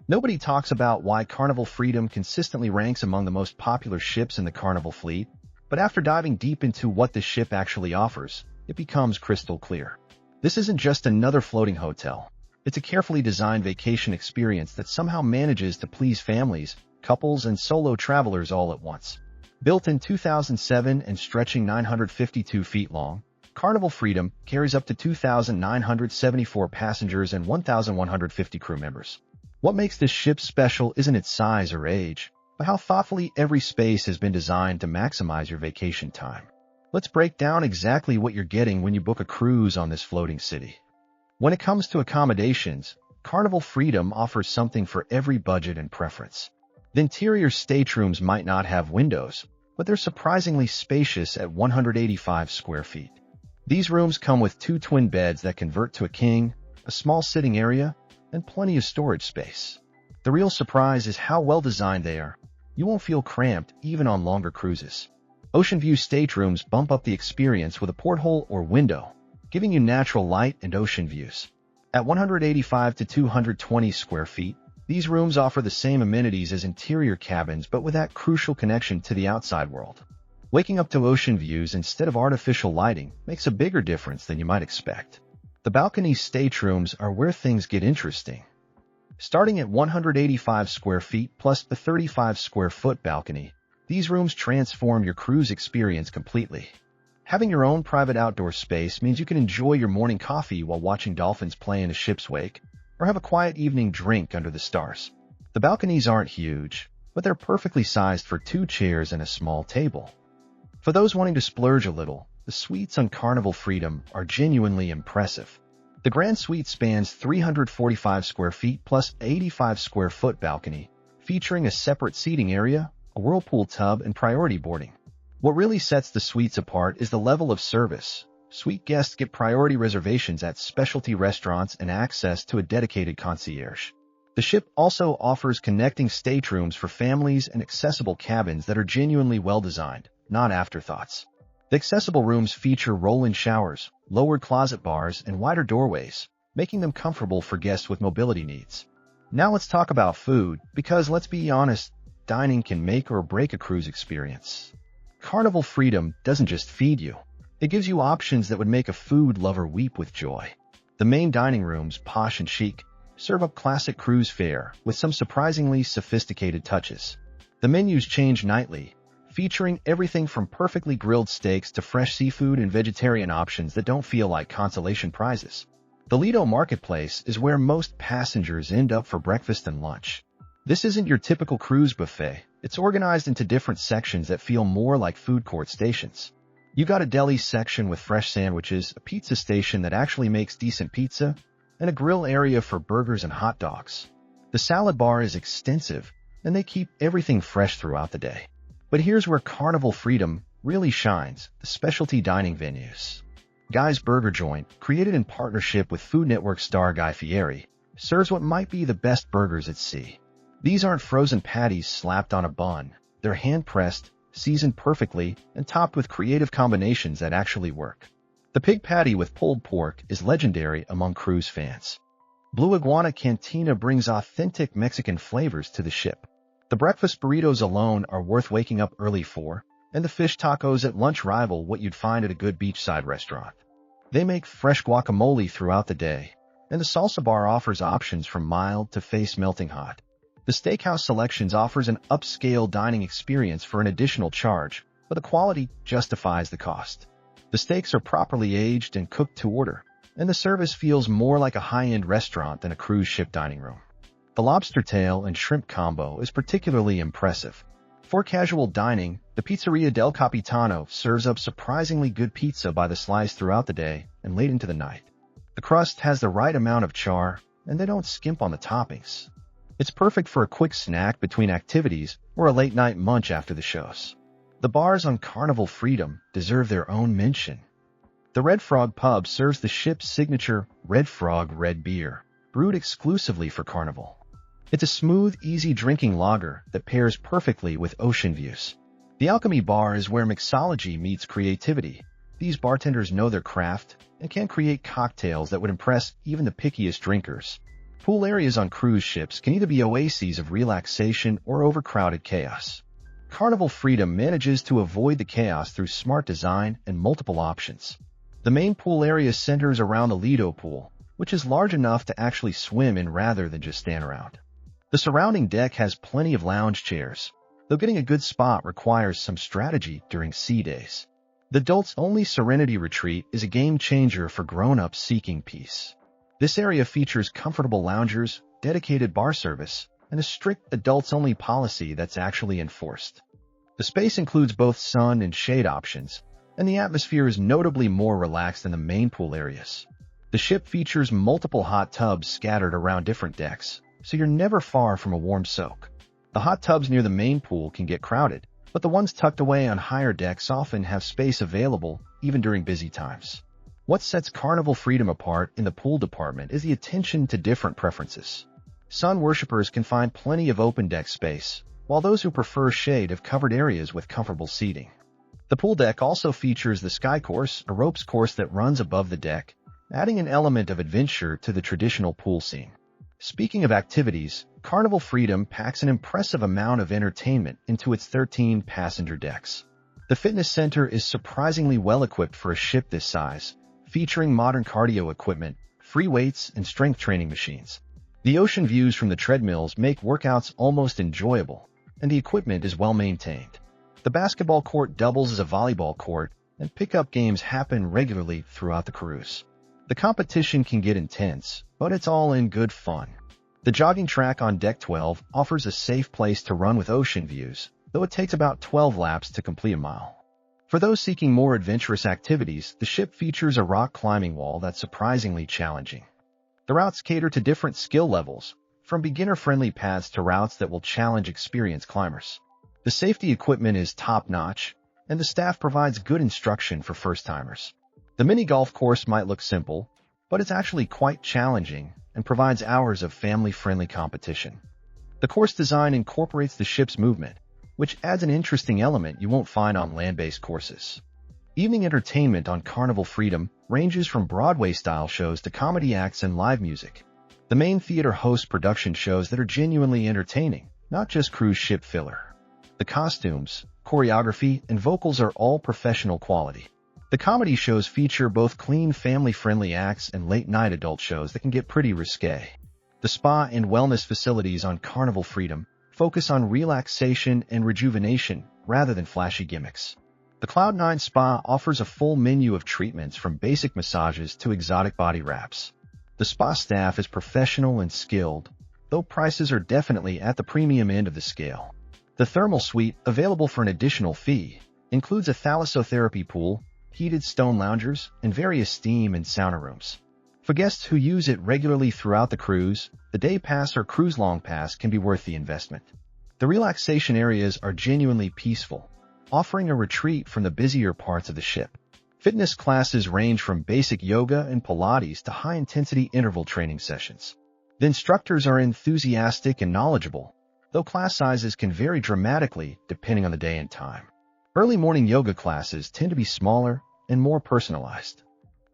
Nobody talks about why Carnival Freedom consistently ranks among the most popular ships in the Carnival fleet, but after diving deep into what this ship actually offers, it becomes crystal clear. This isn't just another floating hotel. It's a carefully designed vacation experience that somehow manages to please families, couples, and solo travelers all at once. Built in 2007 and stretching 952 feet long, Carnival Freedom carries up to 2,974 passengers and 1,150 crew members. What makes this ship special isn't its size or age, but how thoughtfully every space has been designed to maximize your vacation time. Let's break down exactly what you're getting when you book a cruise on this floating city. When it comes to accommodations, Carnival Freedom offers something for every budget and preference. The interior staterooms might not have windows, but they're surprisingly spacious at 185 square feet. These rooms come with 2 twin beds that convert to a king, a small sitting area, and plenty of storage space. The real surprise is how well designed they are. You won't feel cramped even on longer cruises. Ocean view staterooms bump up the experience with a porthole or window, giving you natural light and ocean views. At 185 to 220 square feet, these rooms offer the same amenities as interior cabins but with that crucial connection to the outside world. Waking up to ocean views instead of artificial lighting makes a bigger difference than you might expect. The balcony staterooms are where things get interesting. Starting at 185 square feet plus the 35 square foot balcony, these rooms transform your cruise experience completely. Having your own private outdoor space means you can enjoy your morning coffee while watching dolphins play in a ship's wake, or have a quiet evening drink under the stars. The balconies aren't huge, but they're perfectly sized for 2 chairs and a small table. For those wanting to splurge a little, the suites on Carnival Freedom are genuinely impressive. The Grand Suite spans 345 square feet plus 85 square foot balcony, featuring a separate seating area, a whirlpool tub, and priority boarding. What really sets the suites apart is the level of service. Suite guests get priority reservations at specialty restaurants and access to a dedicated concierge. The ship also offers connecting staterooms for families and accessible cabins that are genuinely well-designed, not afterthoughts. The accessible rooms feature roll-in showers, lowered closet bars, and wider doorways, making them comfortable for guests with mobility needs. Now let's talk about food, because let's be honest, dining can make or break a cruise experience. Carnival Freedom doesn't just feed you. It gives you options that would make a food lover weep with joy. The main dining rooms, posh and chic, serve up classic cruise fare with some surprisingly sophisticated touches. The menus change nightly, featuring everything from perfectly grilled steaks to fresh seafood and vegetarian options that don't feel like consolation prizes. The Lido Marketplace is where most passengers end up for breakfast and lunch. This isn't your typical cruise buffet. It's organized into different sections that feel more like food court stations. You got a deli section with fresh sandwiches, a pizza station that actually makes decent pizza, and a grill area for burgers and hot dogs. The salad bar is extensive, and they keep everything fresh throughout the day. But here's where Carnival Freedom really shines, the specialty dining venues. Guy's Burger Joint, created in partnership with Food Network star Guy Fieri, serves what might be the best burgers at sea. These aren't frozen patties slapped on a bun. They're hand-pressed, seasoned perfectly, and topped with creative combinations that actually work. The pig patty with pulled pork is legendary among cruise fans. Blue Iguana Cantina brings authentic Mexican flavors to the ship. The breakfast burritos alone are worth waking up early for, and the fish tacos at lunch rival what you'd find at a good beachside restaurant. They make fresh guacamole throughout the day, and the salsa bar offers options from mild to face-melting hot. The Steakhouse Selections offers an upscale dining experience for an additional charge, but the quality justifies the cost. The steaks are properly aged and cooked to order, and the service feels more like a high-end restaurant than a cruise ship dining room. The lobster tail and shrimp combo is particularly impressive. For casual dining, the Pizzeria del Capitano serves up surprisingly good pizza by the slice throughout the day and late into the night. The crust has the right amount of char, and they don't skimp on the toppings. It's perfect for a quick snack between activities or a late-night munch after the shows. The bars on Carnival Freedom deserve their own mention. The Red Frog Pub serves the ship's signature Red Frog Red Beer, brewed exclusively for Carnival. It's a smooth, easy drinking lager that pairs perfectly with ocean views. The Alchemy Bar is where mixology meets creativity. These bartenders know their craft and can create cocktails that would impress even the pickiest drinkers. Pool areas on cruise ships can either be oases of relaxation or overcrowded chaos. Carnival Freedom manages to avoid the chaos through smart design and multiple options. The main pool area centers around the Lido pool, which is large enough to actually swim in rather than just stand around. The surrounding deck has plenty of lounge chairs, though getting a good spot requires some strategy during sea days. The adults-only Serenity Retreat is a game-changer for grown-ups seeking peace. This area features comfortable loungers, dedicated bar service, and a strict adults-only policy that's actually enforced. The space includes both sun and shade options, and the atmosphere is notably more relaxed than the main pool areas. The ship features multiple hot tubs scattered around different decks, so you're never far from a warm soak. The hot tubs near the main pool can get crowded, but the ones tucked away on higher decks often have space available even during busy times. What sets Carnival Freedom apart in the pool department is the attention to different preferences. Sun worshippers can find plenty of open deck space, while those who prefer shade have covered areas with comfortable seating. The pool deck also features the Sky Course, a ropes course that runs above the deck, adding an element of adventure to the traditional pool scene. Speaking of activities, Carnival Freedom packs an impressive amount of entertainment into its 13 passenger decks. The fitness center is surprisingly well equipped for a ship this size, featuring modern cardio equipment, free weights, and strength training machines. The ocean views from the treadmills make workouts almost enjoyable, and the equipment is well maintained. The basketball court doubles as a volleyball court, and pickup games happen regularly throughout the cruise. The competition can get intense, but it's all in good fun. The jogging track on Deck 12 offers a safe place to run with ocean views, though it takes about 12 laps to complete a mile. For those seeking more adventurous activities, the ship features a rock climbing wall that's surprisingly challenging. The routes cater to different skill levels, from beginner-friendly paths to routes that will challenge experienced climbers. The safety equipment is top-notch, and the staff provides good instruction for first-timers. The mini-golf course might look simple, but it's actually quite challenging and provides hours of family-friendly competition. The course design incorporates the ship's movement, which adds an interesting element you won't find on land-based courses. Evening entertainment on Carnival Freedom ranges from Broadway-style shows to comedy acts and live music. The main theater hosts production shows that are genuinely entertaining, not just cruise ship filler. The costumes, choreography, and vocals are all professional quality. The comedy shows feature both clean family-friendly acts and late-night adult shows that can get pretty risque. The spa and wellness facilities on Carnival Freedom focus on relaxation and rejuvenation rather than flashy gimmicks. The Cloud9 Spa offers a full menu of treatments from basic massages to exotic body wraps. The spa staff is professional and skilled, though prices are definitely at the premium end of the scale. The thermal suite, available for an additional fee, includes a thalassotherapy pool, heated stone loungers, and various steam and sauna rooms. For guests who use it regularly throughout the cruise, the day pass or cruise long pass can be worth the investment. The relaxation areas are genuinely peaceful, offering a retreat from the busier parts of the ship. Fitness classes range from basic yoga and Pilates to high-intensity interval training sessions. The instructors are enthusiastic and knowledgeable, though class sizes can vary dramatically depending on the day and time. Early morning yoga classes tend to be smaller and more personalized.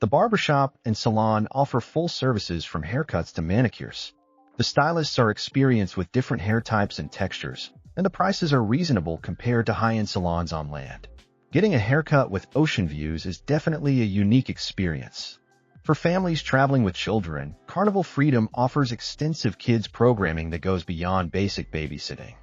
The barbershop and salon offer full services from haircuts to manicures. The stylists are experienced with different hair types and textures, and the prices are reasonable compared to high-end salons on land. Getting a haircut with ocean views is definitely a unique experience. For families traveling with children, Carnival Freedom offers extensive kids programming that goes beyond basic babysitting.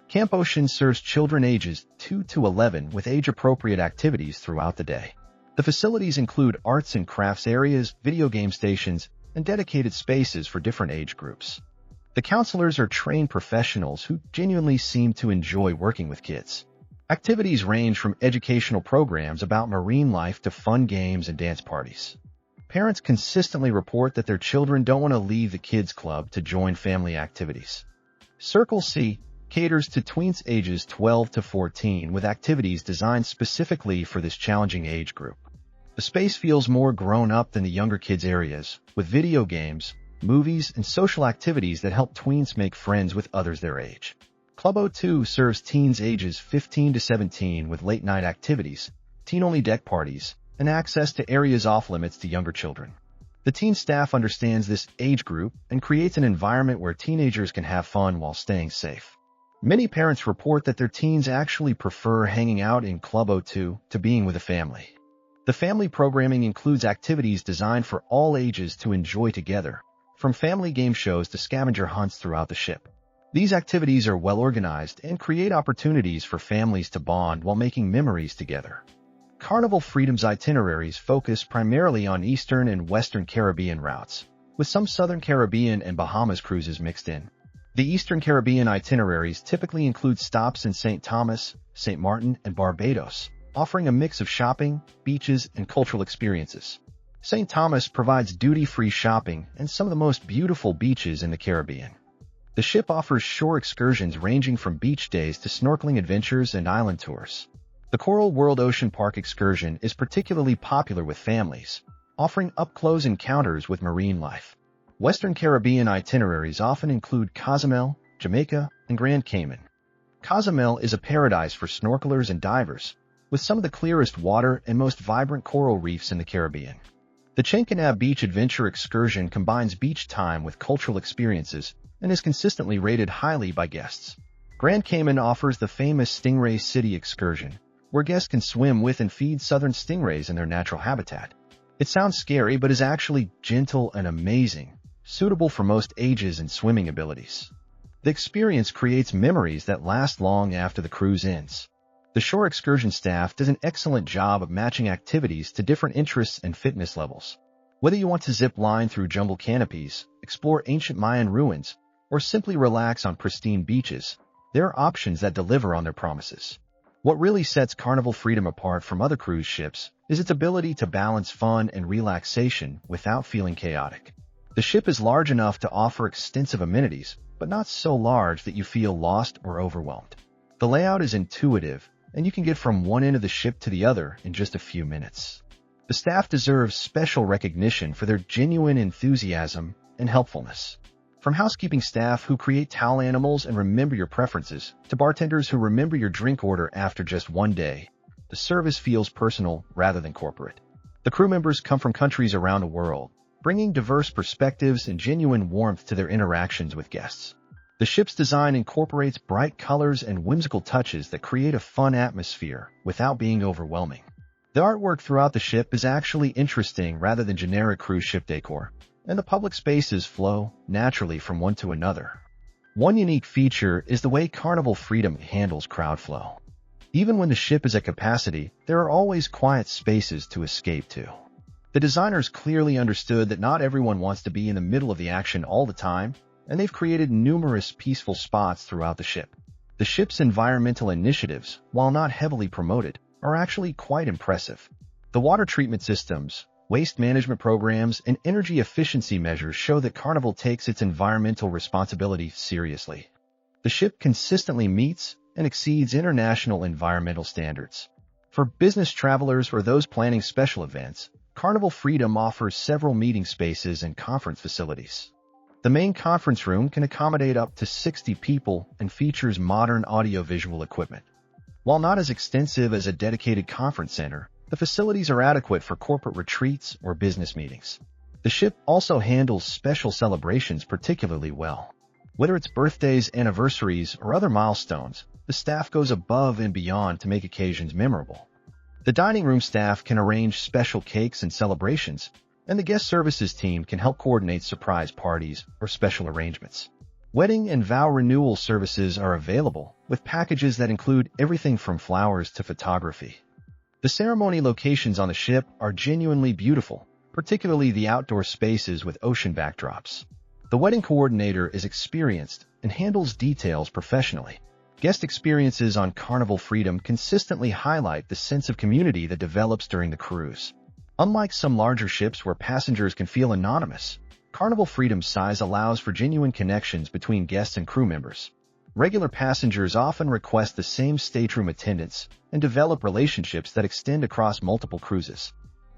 Camp Ocean serves children ages 2 to 11 with age-appropriate activities throughout the day. The facilities include arts and crafts areas, video game stations, and dedicated spaces for different age groups. The counselors are trained professionals who genuinely seem to enjoy working with kids. Activities range from educational programs about marine life to fun games and dance parties. Parents consistently report that their children don't want to leave the kids' club to join family activities. Circle C caters to tweens ages 12 to 14 with activities designed specifically for this challenging age group. The space feels more grown-up than the younger kids' areas, with video games, movies, and social activities that help tweens make friends with others their age. Club O2 serves teens ages 15 to 17 with late-night activities, teen-only deck parties, and access to areas off-limits to younger children. The teen staff understands this age group and creates an environment where teenagers can have fun while staying safe. Many parents report that their teens actually prefer hanging out in Club O2 to being with a family. The family programming includes activities designed for all ages to enjoy together, from family game shows to scavenger hunts throughout the ship. These activities are well organized and create opportunities for families to bond while making memories together. Carnival Freedom's itineraries focus primarily on Eastern and Western Caribbean routes, with some Southern Caribbean and Bahamas cruises mixed in. The Eastern Caribbean itineraries typically include stops in St. Thomas, St. Martin, and Barbados, offering a mix of shopping, beaches, and cultural experiences. St. Thomas provides duty-free shopping and some of the most beautiful beaches in the Caribbean. The ship offers shore excursions ranging from beach days to snorkeling adventures and island tours. The Coral World Ocean Park excursion is particularly popular with families, offering up-close encounters with marine life. Western Caribbean itineraries often include Cozumel, Jamaica, and Grand Cayman. Cozumel is a paradise for snorkelers and divers, with some of the clearest water and most vibrant coral reefs in the Caribbean. The Chincanab Beach Adventure excursion combines beach time with cultural experiences and is consistently rated highly by guests. Grand Cayman offers the famous Stingray City excursion, where guests can swim with and feed southern stingrays in their natural habitat. It sounds scary but is actually gentle and amazing, suitable for most ages and swimming abilities. The experience creates memories that last long after the cruise ends. The shore excursion staff does an excellent job of matching activities to different interests and fitness levels. Whether you want to zip line through jungle canopies, explore ancient Mayan ruins, or simply relax on pristine beaches, there are options that deliver on their promises. What really sets Carnival Freedom apart from other cruise ships is its ability to balance fun and relaxation without feeling chaotic. The ship is large enough to offer extensive amenities, but not so large that you feel lost or overwhelmed. The layout is intuitive, and you can get from one end of the ship to the other in just a few minutes. The staff deserves special recognition for their genuine enthusiasm and helpfulness. From housekeeping staff who create towel animals and remember your preferences, to bartenders who remember your drink order after just one day, the service feels personal rather than corporate. The crew members come from countries around the world, bringing diverse perspectives and genuine warmth to their interactions with guests. The ship's design incorporates bright colors and whimsical touches that create a fun atmosphere without being overwhelming. The artwork throughout the ship is actually interesting rather than generic cruise ship decor, and the public spaces flow naturally from one to another. One unique feature is the way Carnival Freedom handles crowd flow. Even when the ship is at capacity, there are always quiet spaces to escape to. The designers clearly understood that not everyone wants to be in the middle of the action all the time, and they've created numerous peaceful spots throughout the ship. The ship's environmental initiatives, while not heavily promoted, are actually quite impressive. The water treatment systems, waste management programs, and energy efficiency measures show that Carnival takes its environmental responsibility seriously. The ship consistently meets and exceeds international environmental standards. For business travelers or those planning special events, Carnival Freedom offers several meeting spaces and conference facilities. The main conference room can accommodate up to 60 people and features modern audiovisual equipment. While not as extensive as a dedicated conference center, the facilities are adequate for corporate retreats or business meetings. The ship also handles special celebrations particularly well. Whether it's birthdays, anniversaries, or other milestones, the staff goes above and beyond to make occasions memorable. The dining room staff can arrange special cakes and celebrations, and the guest services team can help coordinate surprise parties or special arrangements. Wedding and vow renewal services are available, with packages that include everything from flowers to photography. The ceremony locations on the ship are genuinely beautiful, particularly the outdoor spaces with ocean backdrops. The wedding coordinator is experienced and handles details professionally. Guest experiences on Carnival Freedom consistently highlight the sense of community that develops during the cruise. Unlike some larger ships where passengers can feel anonymous, Carnival Freedom's size allows for genuine connections between guests and crew members. Regular passengers often request the same stateroom attendants and develop relationships that extend across multiple cruises.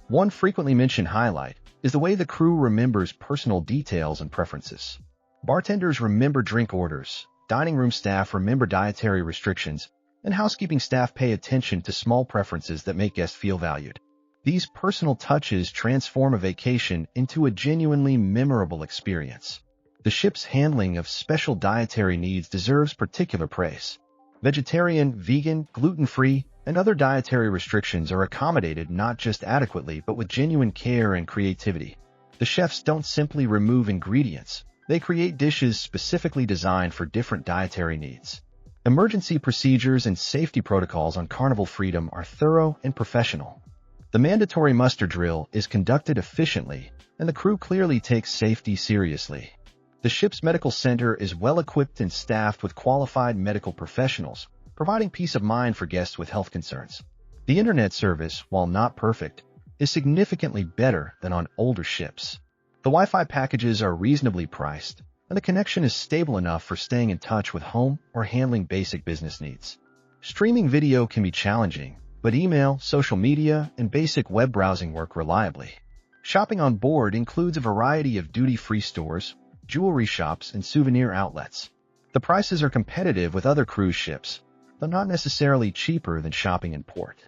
One frequently mentioned highlight is the way the crew remembers personal details and preferences. Bartenders remember drink orders, dining room staff remember dietary restrictions, and housekeeping staff pay attention to small preferences that make guests feel valued. These personal touches transform a vacation into a genuinely memorable experience. The ship's handling of special dietary needs deserves particular praise. Vegetarian, vegan, gluten-free, and other dietary restrictions are accommodated not just adequately but with genuine care and creativity. The chefs don't simply remove ingredients, they create dishes specifically designed for different dietary needs. Emergency procedures and safety protocols on Carnival Freedom are thorough and professional. The mandatory muster drill is conducted efficiently, and the crew clearly takes safety seriously. The ship's medical center is well-equipped and staffed with qualified medical professionals, providing peace of mind for guests with health concerns. The internet service, while not perfect, is significantly better than on older ships. The Wi-Fi packages are reasonably priced, and the connection is stable enough for staying in touch with home or handling basic business needs. Streaming video can be challenging, but email, social media, and basic web browsing work reliably. Shopping on board includes a variety of duty-free stores, jewelry shops, and souvenir outlets. The prices are competitive with other cruise ships, though not necessarily cheaper than shopping in port.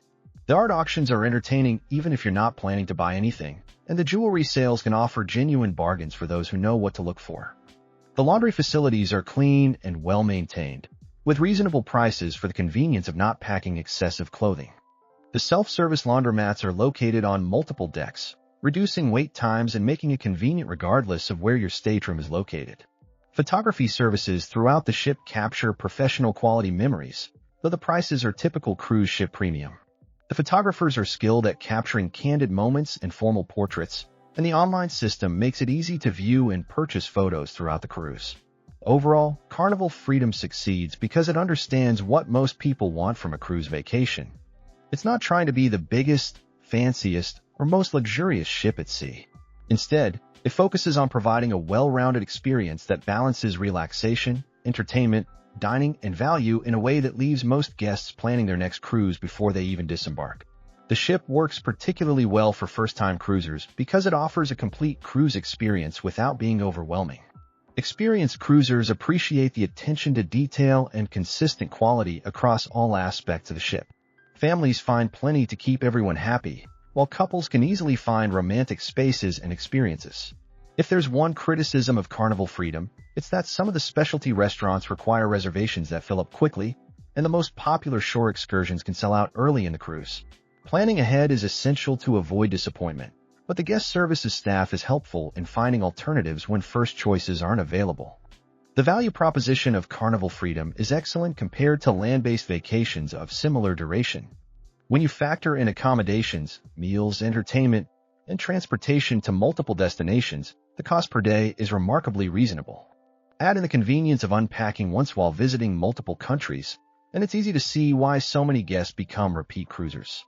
The art auctions are entertaining even if you're not planning to buy anything, and the jewelry sales can offer genuine bargains for those who know what to look for. The laundry facilities are clean and well-maintained, with reasonable prices for the convenience of not packing excessive clothing. The self-service laundromats are located on multiple decks, reducing wait times and making it convenient regardless of where your stateroom is located. Photography services throughout the ship capture professional quality memories, though the prices are typical cruise ship premium. The photographers are skilled at capturing candid moments and formal portraits, and the online system makes it easy to view and purchase photos throughout the cruise. Overall, Carnival Freedom succeeds because it understands what most people want from a cruise vacation. It's not trying to be the biggest, fanciest, or most luxurious ship at sea. Instead, it focuses on providing a well-rounded experience that balances relaxation, entertainment, dining, and value in a way that leaves most guests planning their next cruise before they even disembark. The ship works particularly well for first-time cruisers because it offers a complete cruise experience without being overwhelming. Experienced cruisers appreciate the attention to detail and consistent quality across all aspects of the ship. Families find plenty to keep everyone happy, while couples can easily find romantic spaces and experiences. If there's one criticism of Carnival Freedom, it's that some of the specialty restaurants require reservations that fill up quickly, and the most popular shore excursions can sell out early in the cruise. Planning ahead is essential to avoid disappointment, but the guest services staff is helpful in finding alternatives when first choices aren't available. The value proposition of Carnival Freedom is excellent compared to land-based vacations of similar duration. When you factor in accommodations, meals, entertainment, and transportation to multiple destinations, the cost per day is remarkably reasonable. Add in the convenience of unpacking once while visiting multiple countries, and it's easy to see why so many guests become repeat cruisers.